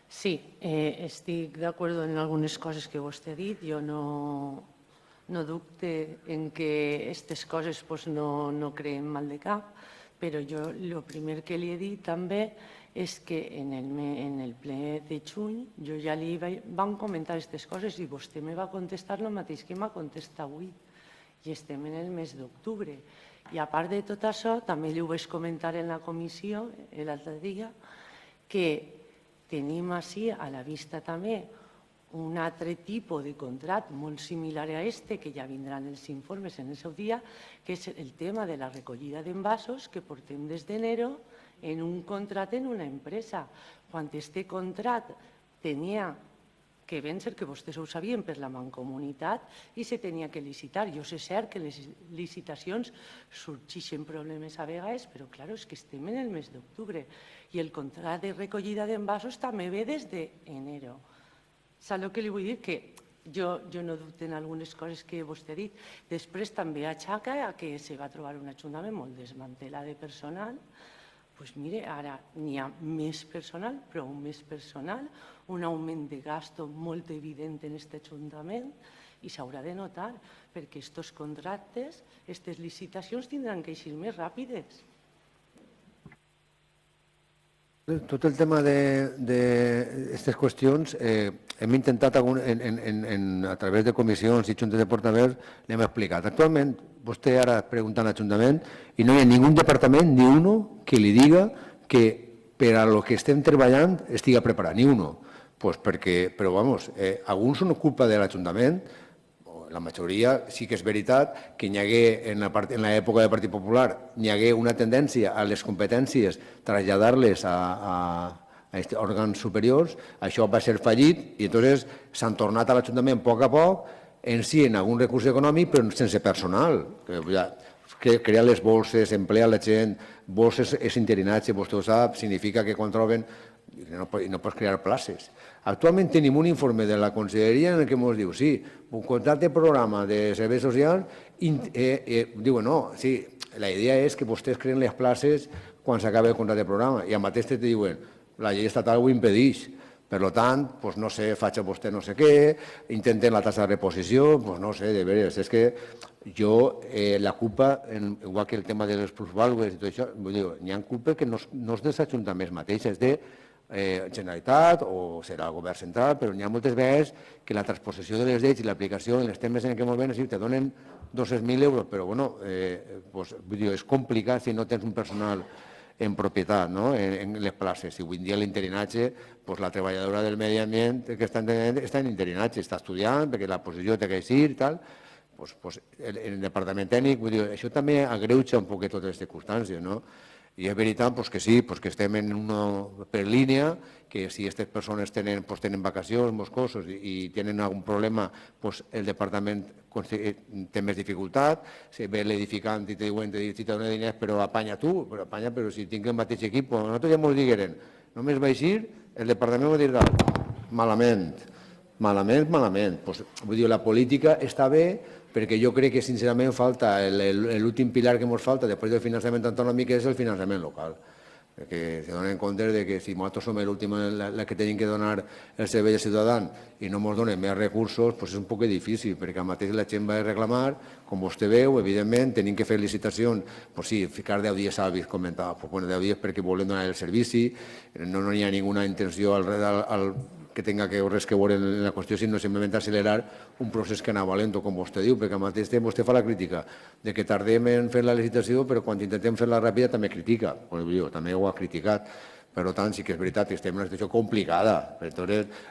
Sí, estic d'acord en algunes coses que vostè ha dit. Jo no dubte en que aquestes coses no creen mal de cap, però jo el primer que li he dit també és que en el ple de juny jo ja li vam comentar aquestes coses i vostè me va contestar el mateix que m'ha contestat avui. I estem en el mes d'octubre. I a part de tot això, també li ho vaig comentar en la comissió l'altre dia, que tenim així a la vista també un altre tipus de contracte molt similar a este, que ja vindran els informes en el seu dia, que és el tema de la recollida d'envasos que portem des d'enero en un contracte en una empresa. Quan este contracte tenia que vèncer, que vostès ho sabien per la mancomunitat, i se tenia que licitar. Jo sé cert que les licitacions sorgeixen problemes a vegades, però clar, és que estem en el mes d'octubre i el contracte de recollida d'envasos també ve des d'enero. Sap el que li vull dir? Que jo no dubte en algunes coses que vostè ha dit. Després també aixaca que se va trobar un ajuntament molt desmantelat de personal. Doncs mire, ara n'hi ha més personal, prou més personal, un augment de gasto molt evident en aquest ajuntament i s'haurà de notar, perquè aquests contractes, aquestes licitacions tindran que eixir més ràpides. Tot el tema d'aquestes qüestions hem intentat a través de comissions i juntes de portaveus l'hem explicat. Actualment, vostè ara pregunta a l'Ajuntament i no hi ha ningú departament, ni uno, que li diga que per a lo que estem treballant estiga preparat, ni uno. Pues perquè, però vamos, alguns són culpa de l'Ajuntament, la majoria sí que és veritat que hi hagué, en l'època del Partit Popular, hi hagué una tendència a les competències traslladar-les a òrgans superiors, això va ser fallit i llavors s'han tornat a l'Ajuntament a poc, en si en algun recurs econòmic, però sense personal. Crear les bolses, emplear la gent, bolses és interinatge, vostè ho sap, significa que quan troben no pots crear places. Actualment tenim un informe de la Conselleria en què ens diu, sí, un contracte programa de serveis socials, diuen, no, sí, la idea és que vostès creen les places quan s'acaba el contracte programa i al mateix te diuen, la llei estatal ho impedeix. Per tant, no sé, faig a vostè no sé què, intenten la tassa de reposició, no sé, de veres, és que jo, la culpa, igual que el tema de les plusvàlues i tot això, n'hi ha culpa que no és dels ajuntaments mateixos, és de Generalitat o serà el govern central, però n'hi ha moltes vegades que la transposició de les lleis i l'aplicació en els temes en què molt bé te donen 200.000 euros, però bueno, és complicat si no tens un personal en propietat, en les places. Si avui en dia l'interinatge, la treballadora del medi ambient que està en interinatge, està estudiant perquè la posició té que eixir i tal, en el departament tècnic, això també agreuja un poc totes les circumstàncies, no? I és veritat que sí, que estem en una per línia, que si aquestes persones tenen vacacions, molts cossos, i tenen algun problema, el departament té més dificultat, si ve l'edificant i te diuen, si te donen diners, però apanya tu, però si tinc el mateix equip, nosaltres ja ens digueren, només va eixir, el departament va dir, malament. Vull dir, la política està bé, perquè jo crec que sincerament falta l'últim pilar que ens falta després del finançament autonòmic és el finançament local. Perquè se donen compte que si nosaltres som l'últim que tenim que donar el servei al ciutadà i no ens donen més recursos, és un poc difícil, perquè al mateix la gent va a reclamar, com vostè veu, evidentment, tenim que fer licitacions, sí, ficar 10 dies salvis, comentava, 10 dies perquè volem donar el servici, no hi ha ninguna intenció que tenga res que veure en la qüestió, sinó simplement accelerar un procés que anava lento, com vostè diu, perquè al mateix temps vostè fa la crítica de que tardem en fer la licitació, però quan intentem fer-la ràpida també critica, també ho ha criticat. Per tant, sí que és veritat que estem en una situació complicada,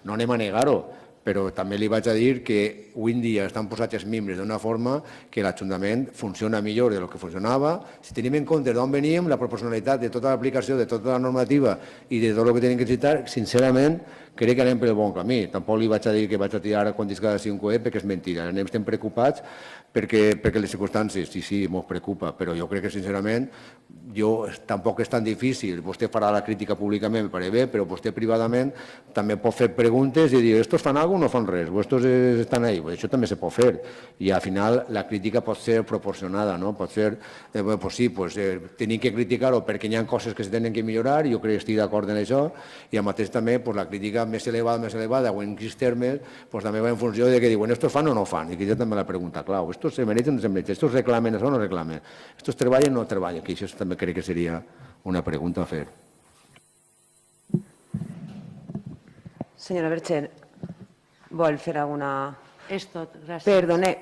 no anem a negar-ho, però també li vaig a dir que avui en dia estan posats els mimbres d'una forma que l'Ajuntament funciona millor del que funcionava. Si tenim en compte d'on veníem, la proporcionalitat de tota l'aplicació, de tota la normativa i de tot el que tenim que citar, sincerament, crec que anem pel bon camí. Tampoc li vaig a dir que vaig a tirar quan disca de 5 perquè és mentida. Estem preocupats perquè les circumstàncies, sí, ens preocupa, però jo crec que, sincerament, tampoc és tan difícil. Vostè farà la crítica públicament, me pare bé, però vostè privadament també pot fer preguntes i dir, estos fan alguna cosa o no fan res, o estos estan ahí. Això també se pot fer. I al final la crítica pot ser proporcionada, no? Pot ser, sí, tenim que criticar-ho perquè hi ha coses que es tenen que millorar, jo crec que estic d'acord en això, i al mateix també la crítica més elevada, o en quins termes, també va en funció de que diuen, estos fan o no fan, i que jo també la pregunta, clar, estos se mereixen o no se mereixen, estos reclamen o no reclamen, estos treballen o no treballen, que això també crec que seria una pregunta a fer. Senyora Bercher, vol fer alguna... És tot, gràcies. Perdone,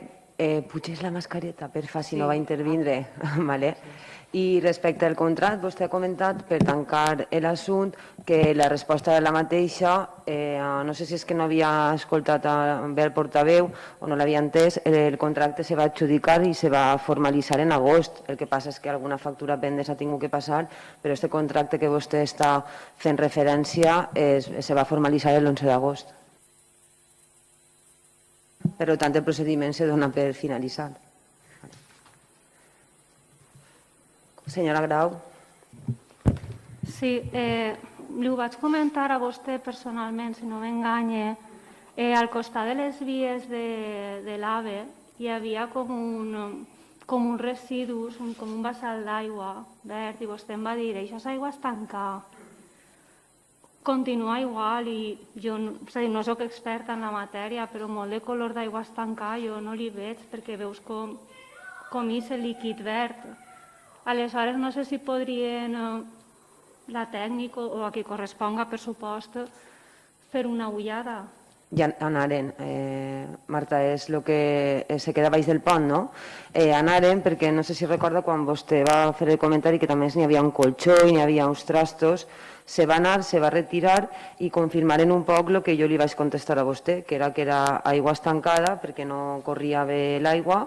pugés la mascareta per fa si no va intervindre. Vale. I respecte al contracte, vostè ha comentat, per tancar l'assunt, que la resposta era la mateixa. No sé si és que no havia escoltat bé el portaveu o no l'havia entès. El contracte se va adjudicar i se va formalitzar en agost. El que passa és que alguna factura pendent s'ha tingut que passar, però aquest contracte que vostè està fent referència se va formalitzar l'11 d'agost. Per tant, el procediment se dona per finalitzat. Senyora Grau. Sí, li ho vaig comentar a vostè personalment, si no m'enganye. Al costat de les vies de l'AVE hi havia com un residus, com un vessal d'aigua verd, i vostè em va dir, això és aigua estancada. Continua igual i jo no soc experta en la matèria, però molt de color d'aigua estancada jo no li veig perquè veus com és el líquid verd. Aleshores no sé si podrien la tècnic o a qui corresponga per supost fer una ullada. Ja anaren, Marta, és el que se queda baix del pont, no? Anaren perquè no sé si recorda quan vostè va fer el comentari que també n'hi havia un colxó i n'hi havia uns trastos, se va anar, se va retirar i confirmaren un poc el que jo li vaig contestar a vostè, que era aigua estancada perquè no corria bé l'aigua.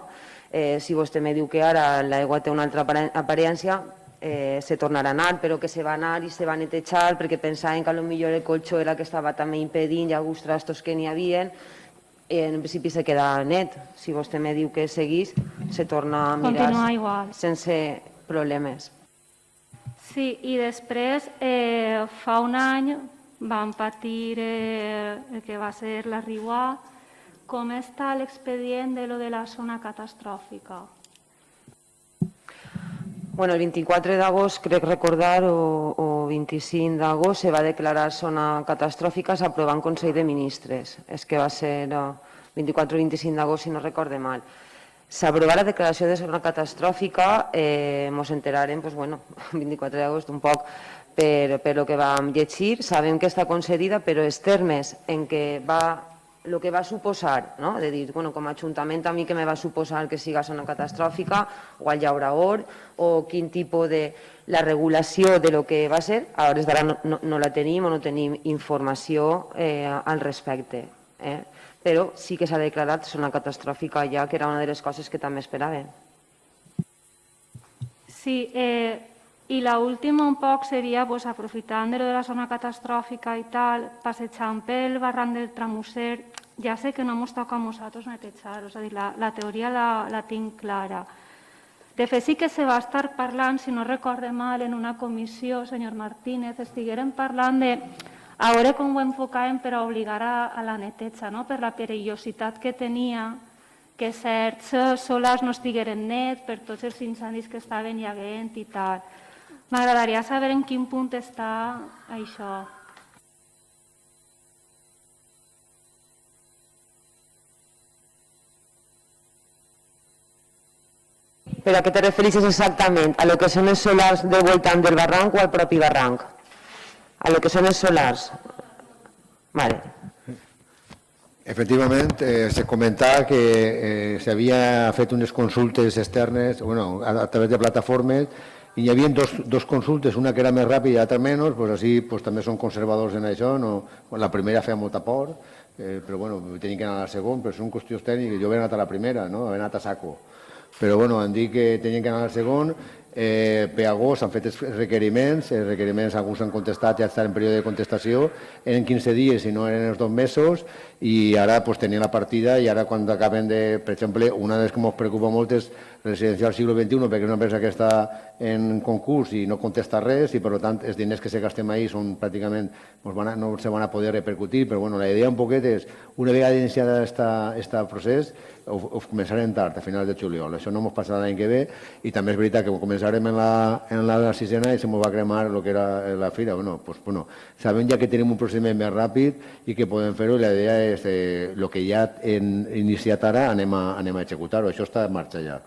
Si vostè me diu que ara l'aigua té una altra aparència, se tornarà a anar, però que se va anar i se va netejar perquè pensaven que potser el colxó era que estava també impedint, hi ha alguns trastos que n'hi havia, en principi se queda net. Si vostè me diu que seguís, se torna a mirar Continua igual. sense problemes. Sí, i després, fa un any, vam patir el que va ser la riuà. Com està l'expedient de lo de la zona catastròfica? Bueno, el 24 d'agost, crec recordar, o 25 d'agost, se va declarar zona catastròfica, s'aprova en Consell de Ministres. És que va ser 24 o 25 d'agost, si no recorde mal. S'aprova la declaració de zona catastròfica, ens enterarem, doncs, bueno, el 24 d'agost, un poc per el que vam llegir. Sabem que està concedida, però els termes en què va el que va suposar, no? De dir, bueno, com a Ajuntament a mi que me va suposar que siga zona catastròfica o al llauraor o quin tipus de la regulació de lo que va ser, a hores d'ara no la tenim o no tenim informació al respecte. Però sí que s'ha declarat zona catastròfica ja, que era una de les coses que també esperàvem. Sí, i l'última un poc seria, aprofitant de lo de la zona catastròfica i tal, passejant pel barranc del Tramusser, ja sé que no ens toca a nosaltres netejar-ho, és a dir, la teoria la tinc clara. De fet, sí que se va estar parlant, si no recorde mal, en una comissió, senyor Martínez, estigueren parlant de a veure com ho enfocàvem per a obligar a la neteja, per la perillositat que tenia que certs solars no estigueren nets per tots els incendis que estaven hi havent i tal. M'agradaria saber en quin punt està això. Però a què te refereixes exactament? A lo que són els solars del voltant del barranc o al propi barranc? A lo que són els solars? Vale. Efectivament, se comentava que s'havia fet unes consultes externes a través de plataformes i hi havia dos consultes, una que era més ràpida i l'altra menys, així també són conservadors en això. La primera feia molta por, però tenien que anar a la segona, però són qüestions tècniques. Jo havia anat a la primera, havia anat a saco. Però em dic que tenien que anar a la segona. Per agost s'han fet els requeriments alguns han contestat, ja estan en període de contestació, eren 15 dies i no eren els 2 mesos, i ara tenien la partida, i ara quan acaben de, per exemple, una de les que ens preocupa molt és Residencial Siglo XXI, perquè és una empresa que està en concurs i no contesta res, i per tant els diners que se gastem ahí són pràcticament, no se van a poder repercutir, però la idea un poquet és, una vegada iniciada aquest procés, ho començarem tard, a finals de juliol. Això no ens passarà l'any que ve, i també és veritat que començarem en la sisena i se ens va cremar el que era la fira. Sabem ja que tenim un procediment més ràpid i que podem fer-ho, i la idea és el que ja hem iniciat ara anem a executar-ho. Això està en marxa ja.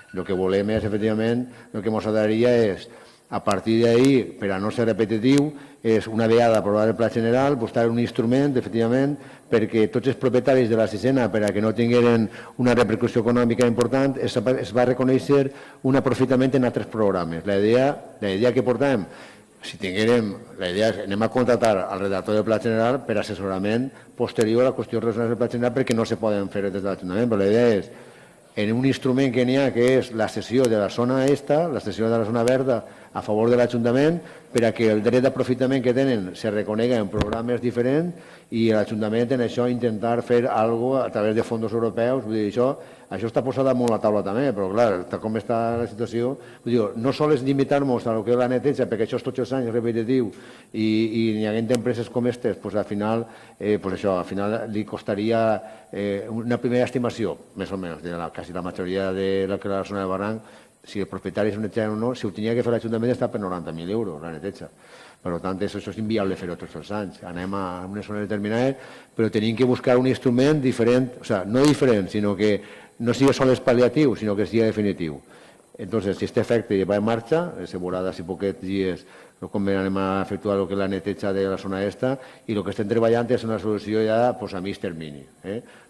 El que volem és, efectivament, el que ens agradaria és, a partir d'ahir, per a no ser repetitiu, és una vegada aprovat el Pla General, buscar un instrument, efectivament, perquè tots els propietaris de la sisena, per a que no tingueren una repercussió econòmica important, es va reconèixer un aprofitament en altres programes. La idea que portem, la idea és anem a contractar al redactor del Pla General per assessorament posterior a la qüestió relacionada del Pla General, perquè no se poden fer des de l'Ajuntament, però la idea és en un instrument que n'hi ha, que és la cessió de la zona la cessió de la zona verda a favor de l'Ajuntament, per a que el dret d'aprofitament que tenen se reconegui en programes diferents, i l'Ajuntament en això intentar fer alguna cosa a través de fons europeus. Vull dir, això està posat damunt la taula també, però clar, tal com està la situació, no sols limitar-nos a lo que és la neteja, perquè això és tots els anys repetitiu, i n'hi ha empreses com aquestes, al final li costaria una primera estimació, més o menys, de quasi la majoria de la zona del barranc, si el propietari és un neteja o no, si ho tenia que fer l'Ajuntament està per 90.000 euros la neteja. Per tant, això és inviable fer-ho tots els anys. Anem a una zona determinada, però tenim que buscar un instrument diferent, no diferent, sinó que no sigui sols pal·liatiu, sinó que sigui definitiu. Entonces, si este efecte va en marxa, se veurà d'ací poquets dies com anem a efectuar el que és la neteja de la zona esta, i el que estem treballant és una solució ja a mig termini.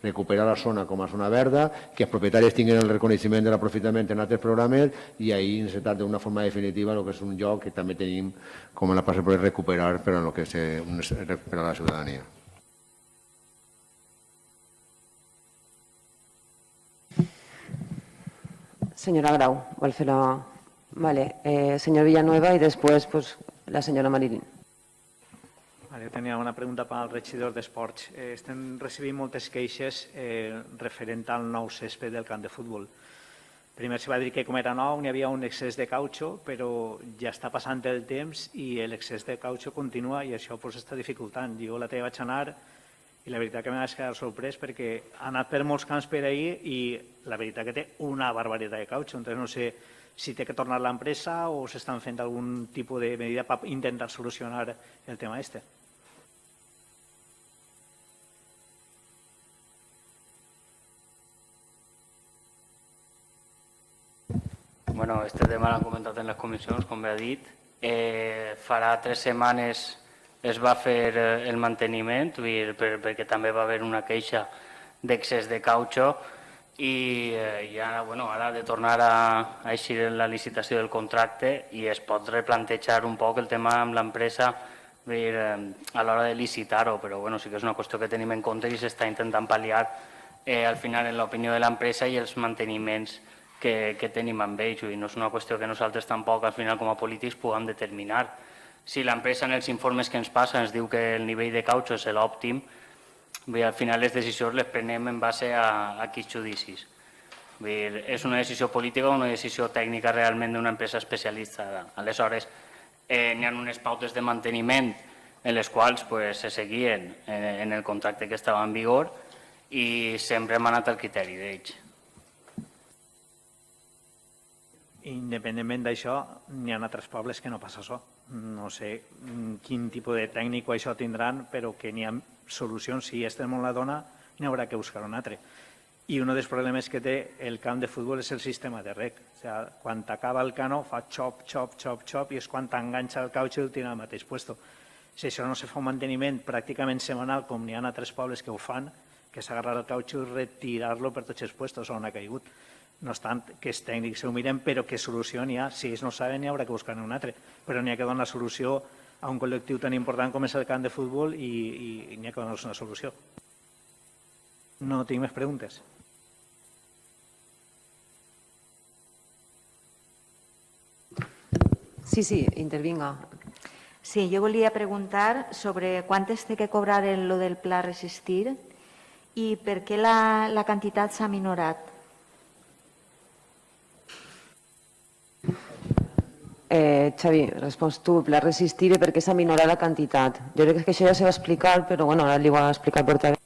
Recuperar la zona com a zona verda, que els propietaris tinguin el reconeixement de l'aprofitament en altres programes i ahir necessitat d'una forma definitiva el que és un lloc que també tenim com a la plaça per recuperar per a la ciutadania. Señora Grau, vol fer la... Vale, señor Villanueva y después pues, la señora Marilín. Vale, tenia una pregunta per al regidor d'Esports. Estem recibint moltes queixes referent al nou césped del camp de futbol. Primer se va dir que com era nou n'hi havia un excés de cautxo, però ja està passant el temps i l'excés de cautxo continua i això pues, està dificultant. Jo la teva vaig anar i la veritat que m'ha quedat sorprès perquè ha anat per molts camps per ahir i la veritat que té una barbaritat de cautxo. Entonces no sé si té que tornar l'empresa o s'estan fent algun tipus de medida per intentar solucionar el tema este. Bueno, este tema l'han comentat en les comissions, com bé ha dit. Farà 3 setmanes es va fer el manteniment, perquè també va haver una queixa d'excés de cautxo i ja, bueno, ara ha de tornar a eixir la licitació del contracte i es pot replantejar un poc el tema amb l'empresa a l'hora de licitar-ho, però bueno, sí que és una qüestió que tenim en compte i s'està intentant pal·liar al final en l'opinió de l'empresa i els manteniments que tenim amb ells, i no és una qüestió que nosaltres tampoc al final com a polítics puguem determinar. Si l'empresa en els informes que ens passa ens diu que el nivell de cautxo és l'òptim, al final les decisions les prenem en base a quins judicis. És una decisió política o una decisió tècnica realment d'una empresa especialitzada. Aleshores, n'hi ha unes pautes de manteniment en les quals se seguien en el contracte que estava en vigor i sempre hem anat al criteri d'ells. Independentment d'això, n'hi ha altres pobles que no passa això. No sé quin tipus de tècnic això tindran, però que n'hi ha solucions. Si estem on la dona, n'hi haurà que buscar un altre. I un dels problemes que té el camp de futbol és el sistema de rec. O sigui, quan t'acaba el cano, fa xop, xop, xop, xop, i és quan t'enganxa el cautxo i el tira al mateix puesto. Si això no se fa un manteniment pràcticament setmanal, com n'hi ha altres pobles que ho fan, que és agarrar el cautxo i retirar-lo per tots els puestos on ha caigut. No obstant que els tècnics ho miren, però què solució n'hi ha? Si ells no saben, n'hi haurà que buscar un altre. Però n'hi ha que donar solució a un col·lectiu tan important com és el camp de futbol i n'hi ha que donar una solució. No tinc més preguntes. Sí, intervinga. Sí, jo volia preguntar sobre quantes té que cobrar en lo del pla Resistir i per què la quantitat s'ha minorat. Xavi, respons tu, pla Resistir i per què s'ha minorat la quantitat. Jo crec que això ja se va explicar, però bueno, ara li ho va explicar el portaveu.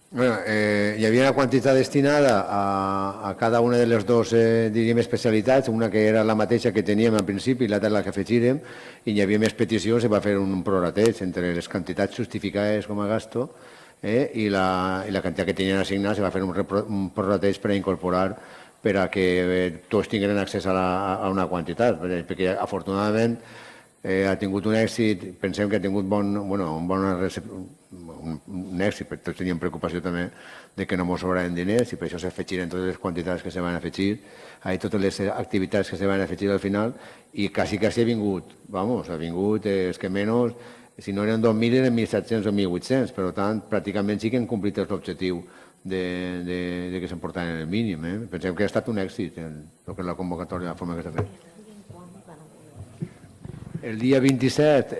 Bueno, hi havia una quantitat destinada a cada una de les dues especialitats, una que era la mateixa que teníem al principi i l'altra la que afegirem, i hi havia més peticions i va fer un prorrateig entre les quantitats justificades com a gasto i la quantitat que tenien assignada, se va fer un prorrateig per a incorporar per a que tots tinguin accés a una quantitat, perquè afortunadament ha tingut un èxit, pensem que ha tingut un èxit, perquè tots teníem preocupació també de que no ens sobraven diners i per això s'afegiren totes les quantitats que se van afegir, totes les activitats que se van afegir al final i quasi ha vingut, ha vingut, és que menys, si no eren 2.000 eren 1.700 o 1.800, per tant pràcticament sí que han complit l'objectiu de que s'emportaven el mínim. Pensem que ha estat un èxit el que és la convocatòria, la forma que s'ha fet. El dia 27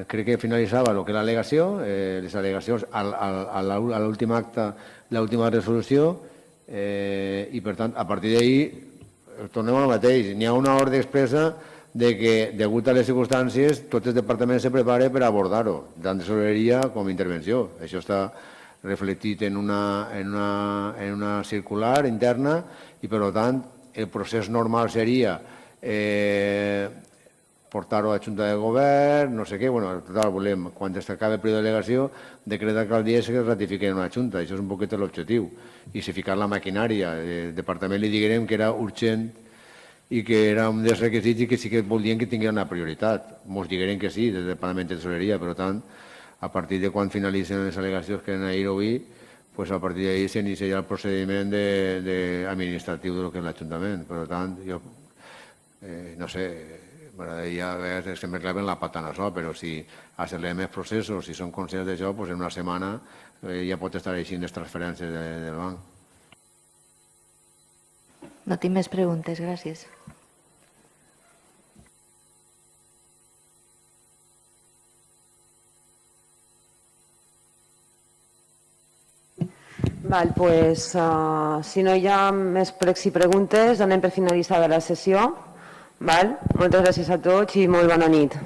crec que finalitzava el que és l'al·legació, les al·legacions a l'últim acte, l'última resolució, i per tant, a partir d'ahir tornem al mateix. N'hi ha una ordre expressa de que, degut a les circumstàncies, tots els departaments se preparen per abordar-ho, tant de soleria com intervenció. Això està reflectit en una circular interna i, per tant, el procés normal seria portar-ho a la Junta de Govern, no sé què, bueno, total, volem, quan s'acabi el període de delegació, decret d'alcaldia que es ratifiquen en una Junta, això és un poquet l'objectiu, i si ficar la maquinària, el departament li diguem que era urgent i que era un dels requisits i que sí que volien que tingués una prioritat. Ens digueren que sí, des del Departament de Tesoreria, per tant, a partir de quan finalitzen les al·legacions que han d'ahir avui, pues a partir d'ahir s'iniciarà el procediment administratiu del que és l'Ajuntament. Per tant, jo no sé, m'agradaria veure que me claven la pata en el sol, però si accelerem els processos, si són conscients d'això, pues en una setmana ja pot estar així les transferències del banc. No tinc més preguntes, gràcies. Val, pues, si no hi ha més pregs i preguntes, donem per finalitzada la sessió. Val? Moltes gràcies a tots i molt bona nit.